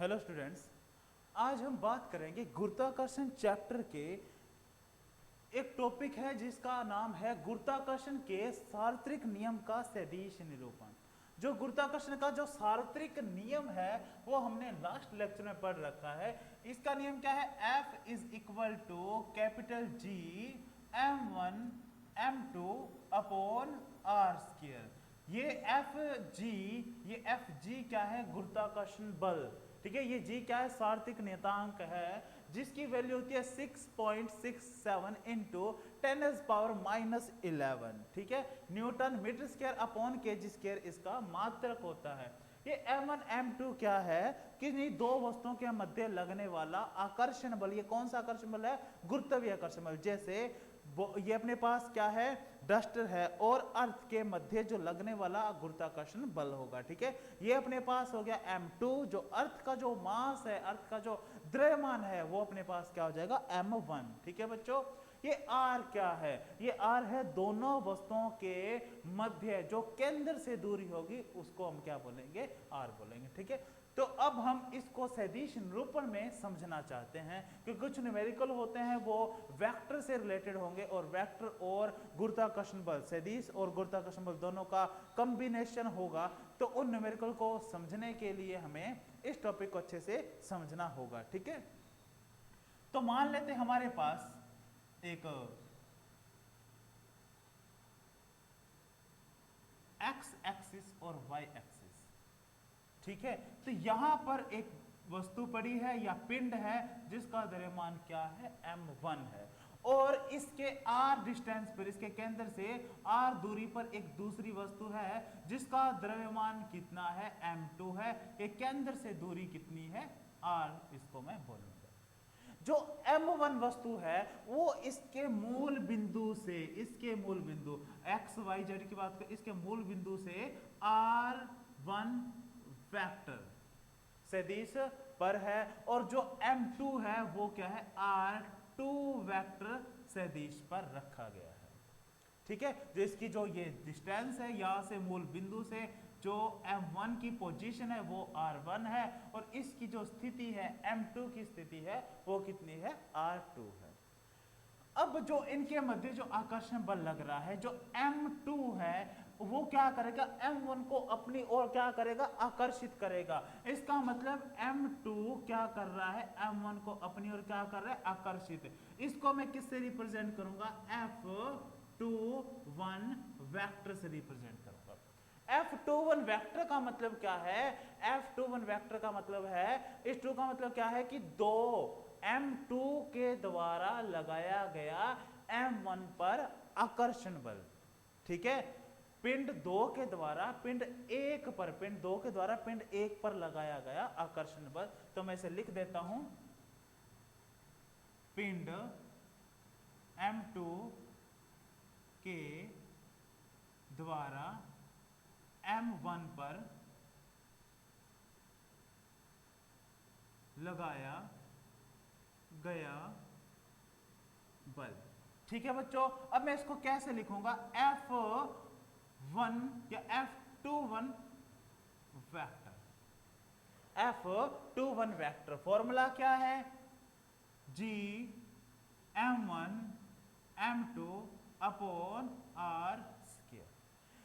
Hello students, आज हम बात करेंगे गुरुत्वाकर्षण चैप्टर के एक टॉपिक है जिसका नाम है गुरुत्वाकर्षण के सार्वत्रिक नियम का सदिश निरूपण। जो गुरुत्वाकर्षण का जो सार्वत्रिक नियम है वो हमने लास्ट लेक्चर में पढ़ रखा है। इसका नियम क्या है? F is equal to capital G m1 m2 upon r square. ये एफ जी क्या है? गुरुत्वाकर्षण बल। ठीक है, ये जी क्या है? सार्वत्रिक नियतांक है जिसकी वैल्यू होती है 6.67 इंटू 10⁻⁻11। ठीक है, newton metre square upon K G square इसका मात्रक होता है। ये m1 m2 क्या है कि नहीं, दो वस्तुओं के मध्य लगने वाला आकर्षण बल। ये कौन सा आकर्षण बल है? गुरुत्वीय आकर्षण बल। जैसे ये अपने पास क्या है? डस्टर है और अर्थ के मध्य जो लगने वाला गुरुत्वाकर्षण बल होगा। ठीक है, ये अपने पास हो गया m2। जो अर्थ का जो मास है, अर्थ का जो द्रव्यमान है, वो अपने पास क्या हो जाएगा? m1। ठीक है बच्चों, ये r क्या है? ये r है दोनों वस्तुओं के मध्य जो केंद्र से दूरी होगी उसको हम क्या बोलेंगे? r बोलेंगे। ठीक है, तो अब हम इसको सदिश निरूपण में समझना चाहते हैं कि कुछ न्यूमेरिकल होते हैं वो वेक्टर से रिलेटेड होंगे और वेक्टर और गुरुत्वाकर्षण बल, सदिश और गुरुत्वाकर्षण बल दोनों का कॉम्बिनेशन होगा। तो उन न्यूमेरिकल को समझने के लिए हमें इस टॉपिक को अच्छे से समझना होगा। ठीक है, तो मान लेते हैं हमारे पास एक एक्स एक्सिस और वाई एक्सिस। ठीक है, तो यहां पर एक वस्तु पड़ी है या पिंड है जिसका द्रव्यमान क्या है? m1 है और इसके r डिस्टेंस पर, इसके केंद्र से r दूरी पर एक दूसरी वस्तु है जिसका द्रव्यमान कितना है? m2 है। ये केंद्र से दूरी कितनी है? r, इसको मैं बोलूंगा। जो m1 वस्तु है वो इसके मूल बिंदु से, इसके मूल बिंदु x y z की बात कर, इसके मूल बिंदु से r1 वेक्टर सदिश पर है और जो m2 है वो क्या है? r2 वेक्टर सदिश पर रखा गया है। ठीक है, जो इसकी जो ये डिस्टेंस है यहां से मूल बिंदु से, जो m1 की पोजीशन है वो r1 है और इसकी जो स्थिति है m2 की स्थिति है वो कितनी है? r2 है। अब जो इनके मध्य जो आकर्षण बल लग रहा है, जो m2 है वो क्या करेगा? m1 को अपनी ओर क्या करेगा? आकर्षित करेगा। इसका मतलब m2 क्या कर रहा है? m1 को अपनी ओर क्या कर रहा है? आकर्षित। इसको मैं किससे रिप्रेजेंट करूंगा? F21 वेक्टर से रिप्रेजेंट करूंगा। F21 वेक्टर का मतलब क्या है? F21 वेक्टर का मतलब है, इस 2 का मतलब क्या है कि दो m2 के द्वारा लगाया गया m1 पर आकर्षण बल। ठीक है, पिंड 2 के द्वारा पिंड 1 पर, पिंड 2 के द्वारा पिंड 1 पर लगाया गया आकर्षण बल। तो मैं इसे लिख देता हूं, पिंड m2 के द्वारा m1 पर लगाया गया बल। ठीक है बच्चों, अब मैं इसको कैसे लिखूंगा? F1 या F21 vector. F21 vector formula क्या है? G m1 m2 upon r square.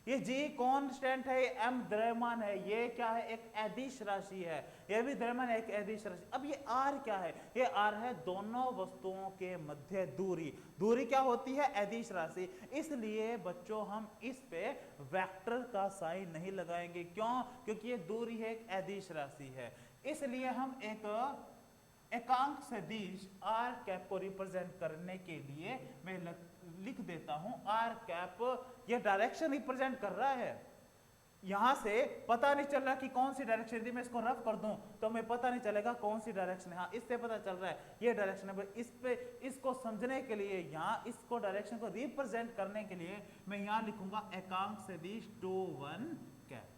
ये G कांस्टेंट है, ये m द्रव्यमान है, ये क्या है? एक अदिश राशि है, ये भी द्रव्यमान है, एक अदिश राशि। अब ये r क्या है? ये r है दोनों वस्तुओं के मध्य दूरी। दूरी क्या होती है? अदिश राशि। इसलिए बच्चों हम इस पे वेक्टर का साइन नहीं लगाएंगे। क्यों? क्योंकि ये दूरी है, एक अदिश राशि है। इसलिए हम एक एकांक सदिश r कैप को रिप्रेजेंट करने के लिए मैं लिख देता हूं r कैप। ये डायरेक्शन रिप्रेजेंट कर रहा है। यहां से पता नहीं चल रहा कि कौन सी डायरेक्शन। यदि मैं इसको रफ कर दूं तो मैं पता नहीं चलेगा कौन सी डायरेक्शन है। हाँ, इससे पता चल रहा है ये डायरेक्शन है। इस पे इसको समझने के लिए, यहां इसको डायरेक्शन को रिप्रेजेंट करने के लिए मैं यहां लिखूंगा एकांक सदिश 2 1 कैप।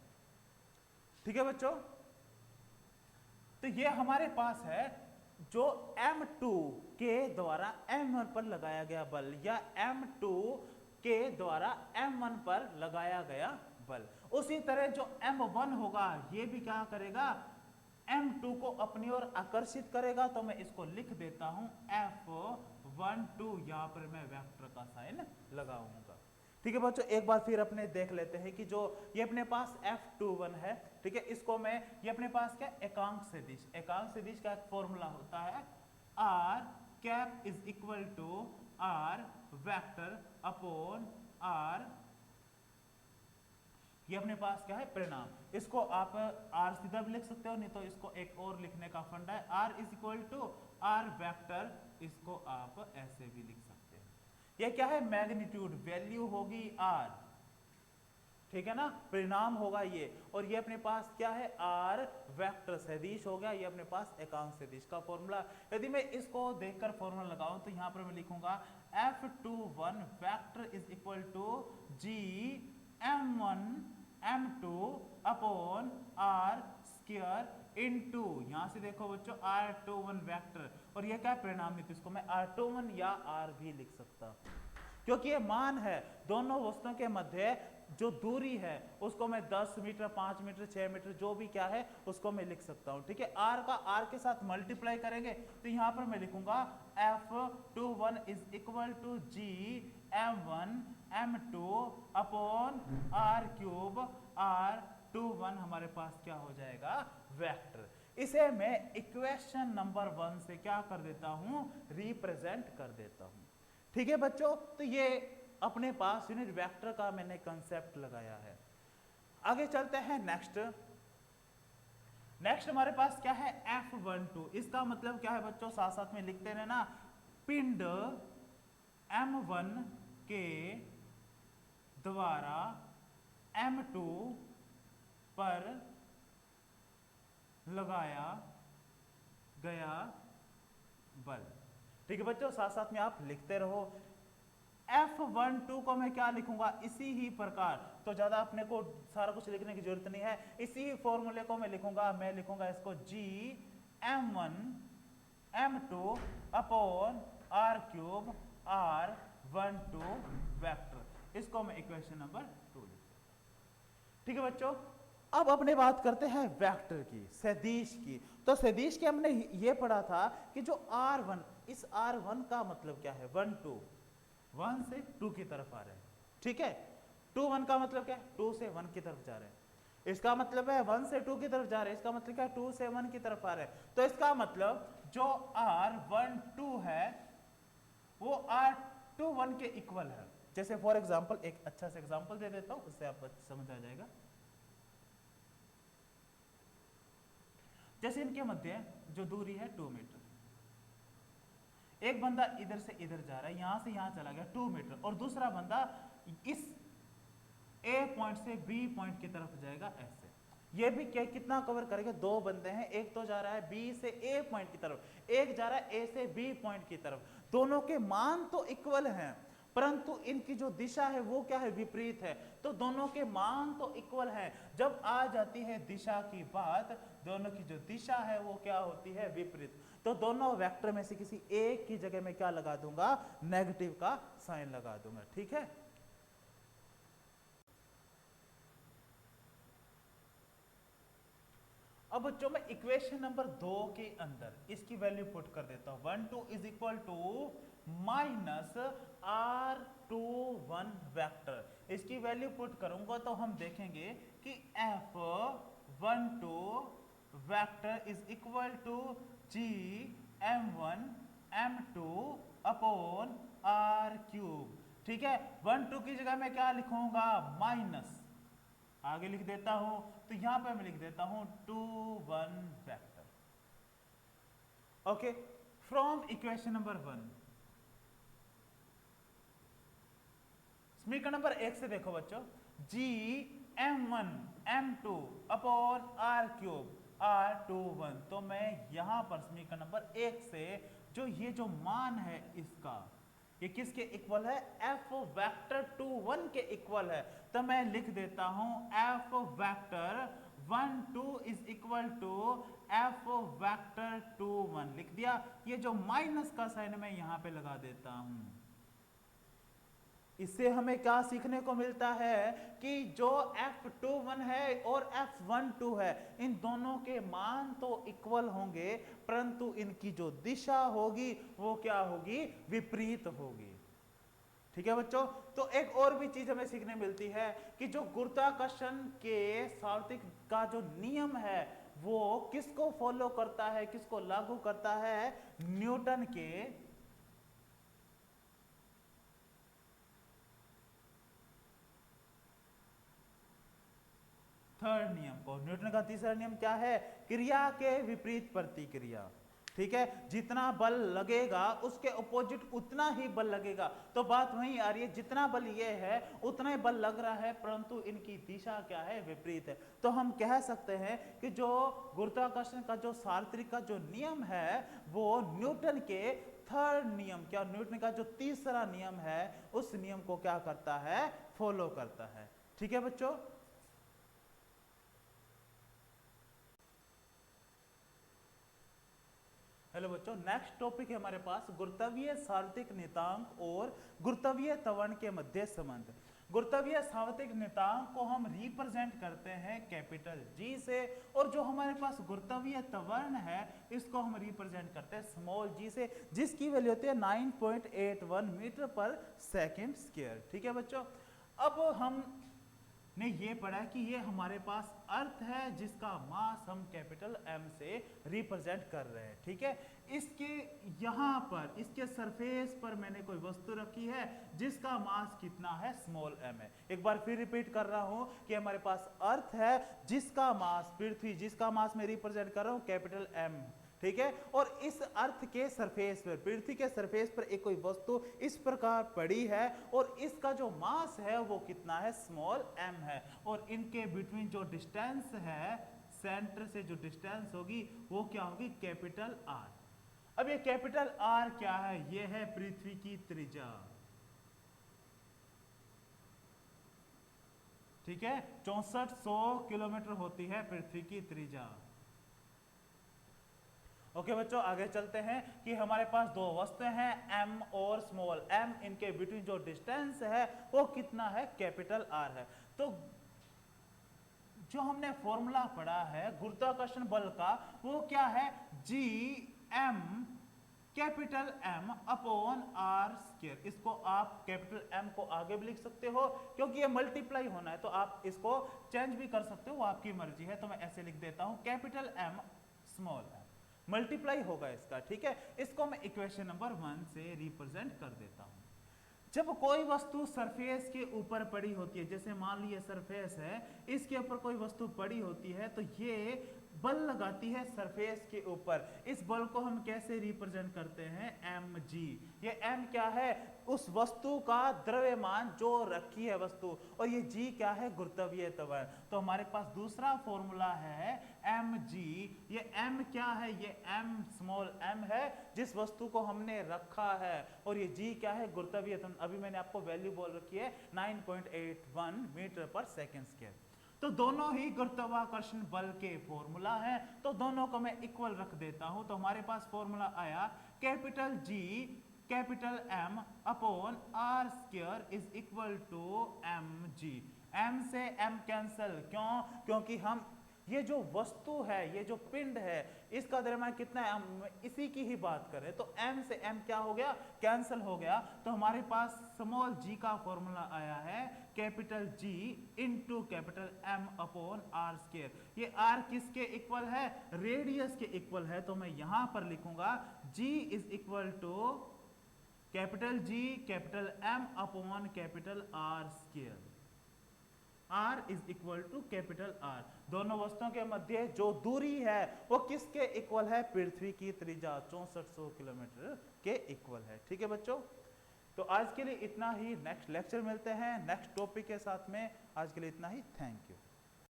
ठीक है बच्चों, तो ये हमारे पास है जो m2 के द्वारा m1 पर लगाया गया बल या m2 के द्वारा m1 पर लगाया गया बल। उसी तरह जो m1 होगा ये भी क्या करेगा? m2 को अपनी ओर आकर्षित करेगा, तो मैं इसको लिख देता हूं F12, यहां पर मैं वेक्टर का साइन लगाऊंगा। ठीक है बच्चों, एक बार फिर अपने देख लेते हैं कि जो ये अपने पास F21 है, ठीक है, इसको मैं, ये अपने पास क्या, एकांक सदिश, एकांक सदिश का एक फॉर्मूला होता है r cap is equal to r vector upon r, ये अपने पास क्या है, परिणाम। इसको आप r सीधा भी लिख सकते हो, नहीं तो इसको एक और लिखने का फंडा है, r is equal to r vector, इसको आप ऐसे भी लिख सकते हैं। ये क्या है, मैग्नीट्यूड, वैल्यू होगी r, ठीक है ना, परिणाम होगा ये, और ये अपने पास क्या है, r वेक्टर सदिश हो गया, ये अपने पास एकांक सदिश का फॉर्मूला। यदि मैं इसको देखकर फॉर्मूला लगाऊं तो यहां पर मैं लिखूंगा F21 vector is equal to g m1 m2 upon r square into, यहां से देखो बच्चों r21 वेक्टर, और ये क्या परिणाम है, तो इसको मैं r21 या r भी लिख सकता, क्योंकि ये मान है, दोनों वस्तुओं के मध्य जो दूरी है उसको मैं 10 मीटर, 5 मीटर, 6 मीटर, जो भी क्या है उसको मैं लिख सकता हूं। ठीक है, r का r के साथ मल्टीप्लाई करेंगे तो यहां पर मैं लिखूंगा F21 is equal to g m1 m2 upon r cube, r21 हमारे पास क्या हो जाएगा, वेक्टर। इसे मैं इक्वेशन नंबर 1 से क्या कर देता हूं, रिप्रेजेंट कर देता हूं। ठीक है बच्चों, तो ये अपने पास यूनिट वेक्टर का मैंने कंसेप्ट लगाया है। आगे चलते हैं नेक्स्ट। नेक्स्ट हमारे पास क्या है, F12, इसका मतलब क्या है बच्चों, साथ साथ में लिखते रहना, पिंड M1 के द्वारा M2 पर लगाया गया बल। ठीक है बच्चों, साथ साथ में आप लिखते रहो। F12 को मैं क्या लिखूंगा, इसी ही प्रकार, तो ज्यादा अपने को सारा कुछ लिखने की जरूरत नहीं है, इसी ही फॉर्मूले को मैं लिखूंगा इसको g m1 m2 upon r cube r12 vector, इसको मैं इक्वेशन नंबर 2 लिखूंगा। ठीक है बच्चों, अब अपने बात करते हैं वेक्टर की, सदिश की। तो सदिश के हमने ये पढ़ा था कि जो r1, इस r1 का मतलब क्या है, 1 2, 1 से 2 की तरफ आ रहे हैं। ठीक है, 2 1 का मतलब क्या है, 2 से 1 की तरफ जा रहे हैं, इसका मतलब है 1 से 2 की तरफ जा रहे हैं, इसका मतलब क्या है, 2 से 1 की तरफ आ रहे हैं। तो इसका मतलब जो r12 है वो r21 के इक्वल है। जैसे फॉर एग्जांपल, एक अच्छा सा एग्जांपल दे देता हूं, उससे आप समझ आ जाएगा। जैसे इनके मध्य जो दूरी है 2 मीटर, एक बंदा इधर से इधर जा रहा है, यहां से यहां चला गया 2 मीटर, और दूसरा बंदा इस A पॉइंट से B पॉइंट की तरफ जाएगा ऐसे। ये भी क्या कितना कवर करेगा, 2 बंदे हैं, एक तो जा रहा है B से A पॉइंट की तरफ, एक जा रहा है A से B पॉइंट की तरफ। दोनों के मान तो इक्वल हैं, परंतु इनकी जो दिशा है वो क्या है, विपरीत है। तो दोनों के मान तो इक्वल हैं, जब आ जाती है दिशा की बात, दोनों की जो दिशा है वो क्या होती है, विपरीत। तो दोनों वेक्टर में से किसी एक की जगह में क्या लगा दूंगा, नेगेटिव का साइन लगा दूंगा। ठीक है, अब बच्चों मैं इक्वेशन नंबर 2 के अंदर इसकी वैल्यू पुट कर देता हूं, 1 2 is equal to minus r21 vector. इसकी वैल्यू पुट करूंगा तो हम देखेंगे कि F12 vector is equal to g m1 m2 upon r cube. ठीक है, 1 2 की जगह मैं क्या लिखूंगा, माइनस, आगे लिख देता हूं, तो यहां पे मैं लिख देता हूं 2 1 vector. Okay, from equation number 1, समीकरण नंबर 1 से देखो बच्चों, g m1 m2 upon r cube r21। तो मैं यहां पर समीकरण नंबर 1 से जो ये जो मान है इसका, ये किसके इक्वल है, f वेक्टर 21 के इक्वल है। तो मैं लिख देता हूं f vector 1 2 is equal to f vector 21 लिख दिया। ये जो माइनस का साइन मैं यहां पे लगा देता हूं, इससे हमें क्या सीखने को मिलता है कि जो F21 है और F12 है, इन दोनों के मान तो इक्वल होंगे, परंतु इनकी जो दिशा होगी वो क्या होगी, विपरीत होगी। ठीक है बच्चों, तो एक और भी चीज हमें सीखने मिलती है कि जो गुरुत्वाकर्षण के सार्वत्रिक का जो नियम है वो किसको फॉलो करता है, किसको लागू करता है, न्यूटन के थर्ड नियम को। न्यूटन का तीसरा नियम क्या है, क्रिया के विपरीत प्रतिक्रिया। ठीक है, जितना बल लगेगा उसके अपोजिट उतना ही बल लगेगा। तो बात वही आ रही है, जितना बल ये है उतना ही बल लग रहा है, परंतु इनकी दिशा क्या है, विपरीत है। तो हम कह सकते हैं कि जो गुरुत्वाकर्षण का जो सार्वत्रिक का जो नियम है वो न्यूटन के थर्ड नियम, क्या न्यूटन का जो तीसरा नियम है उस नियम को क्या करता है, फॉलो करता है। ठीक है बच्चों, हेलो बच्चों, नेक्स्ट टॉपिक है हमारे पास गुरुत्वीय सार्वत्रिक नियतांक और गुरुत्वीय त्वरण के मध्य संबंध। गुरुत्वीय सार्वत्रिक नियतांक को हम रिप्रेजेंट करते हैं कैपिटल जी से, और जो हमारे पास गुरुत्वीय त्वरण है इसको हम रिप्रेजेंट करते हैं स्मॉल जी से, जिसकी वैल्यू होती है 9.81 मीटर पर सेकेंड स्क्वायर। ठीक है बच्चों, अब हम ने ये पढ़ा कि ये हमारे पास अर्थ है जिसका मास हम कैपिटल एम से रिप्रेजेंट कर रहे हैं। ठीक है, इसके यहाँ पर इसके सरफेस पर मैंने कोई वस्तु रखी है जिसका मास कितना है, स्मॉल एम है। एक बार फिर रिपीट कर रहा हूं कि हमारे पास अर्थ है जिसका मास, पृथ्वी जिसका मास मैं रिप्रेजेंट कर रहा हूं कैपिटल एम। ठीक है, और इस अर्थ के सरफेस पर, पृथ्वी के सरफेस पर एक कोई वस्तु इस प्रकार पड़ी है और इसका जो मास है वो कितना है, स्मॉल एम है, और इनके बिटवीन जो डिस्टेंस है, सेंटर से जो डिस्टेंस होगी वो क्या होगी, कैपिटल आर। अब ये कैपिटल आर क्या है, ये है पृथ्वी की त्रिज्या। ठीक है, 6400 किलोमीटर होती है पृथ्वी की त्रिज्या। ओके बच्चों, आगे चलते हैं कि हमारे पास दो वस्तु हैं m और स्मॉल m, इनके बिटवीन जो डिस्टेंस है वो कितना है, कैपिटल r है। तो जो हमने फॉर्मूला पढ़ा है गुरुत्वाकर्षण बल का वो क्या है, g m capital M upon R square. इसको आप कैपिटल M को आगे भी लिख सकते हो क्योंकि ये मल्टीप्लाई होना है, तो आप इसको चेंज भी कर सकते हो, वो आपकी मर्जी है। तो मैं ऐसे लिख देता हूं capital M small m, multiply होगा इसका। ठीक है, इसको मैं इक्वेशन नंबर 1 से रिप्रेजेंट कर देता हूं। जब कोई वस्तु सरफेस के ऊपर पड़ी होती है, जैसे मान लीजिए सरफेस है, इसके ऊपर कोई वस्तु पड़ी होती है, तो ये बल लगाती है सरफेस के ऊपर। इस बल को हम कैसे रिप्रेजेंट करते हैं, mg। ये m क्या है, उस वस्तु का द्रव्यमान जो रखी है वस्तु, और ये g क्या है, गुरुत्वीय त्वरण। तो हमारे पास दूसरा फॉर्मूला है mg। ये m क्या है, ये m स्मॉल m है जिस वस्तु को हमने रखा है, और ये g क्या है, गुरुत्वीय त्वरण। अभी मैंने आपको वैल्यू बोल रखी है 9.81 मीटर पर सेकेंड स्क्वायर। तो दोनों ही गुरुत्वाकर्षण बल के फॉर्मूला है, तो दोनों को मैं इक्वल रख देता हूं। तो हमारे पास फॉर्मूला आया capital G capital M upon R square is equal to mg। m से m कैंसल, क्यों, क्योंकि हम ये जो वस्तु है, ये जो पिंड है, इसका द्रव्यमान कितना है, हम इसी की ही बात करें, तो m से m क्या हो गया, कैंसल हो गया। तो हमारे पास स्मॉल g का फॉर्मूला आया है capital G into capital M upon R square. ये r किसके इक्वल है, रेडियस के इक्वल है, तो मैं यहां पर लिखूंगा G is equal to capital G capital M upon capital R square. R is equal to capital R। दोनों वस्तुओं के मध्य जो दूरी है वो किसके इक्वल है, पृथ्वी की त्रिज्या 6400 किलोमीटर के इक्वल है। ठीक है बच्चों, तो आज के लिए इतना ही। नेक्स्ट लेक्चर मिलते हैं नेक्स्ट टॉपिक के साथ में। आज के लिए इतना ही, थैंक यू।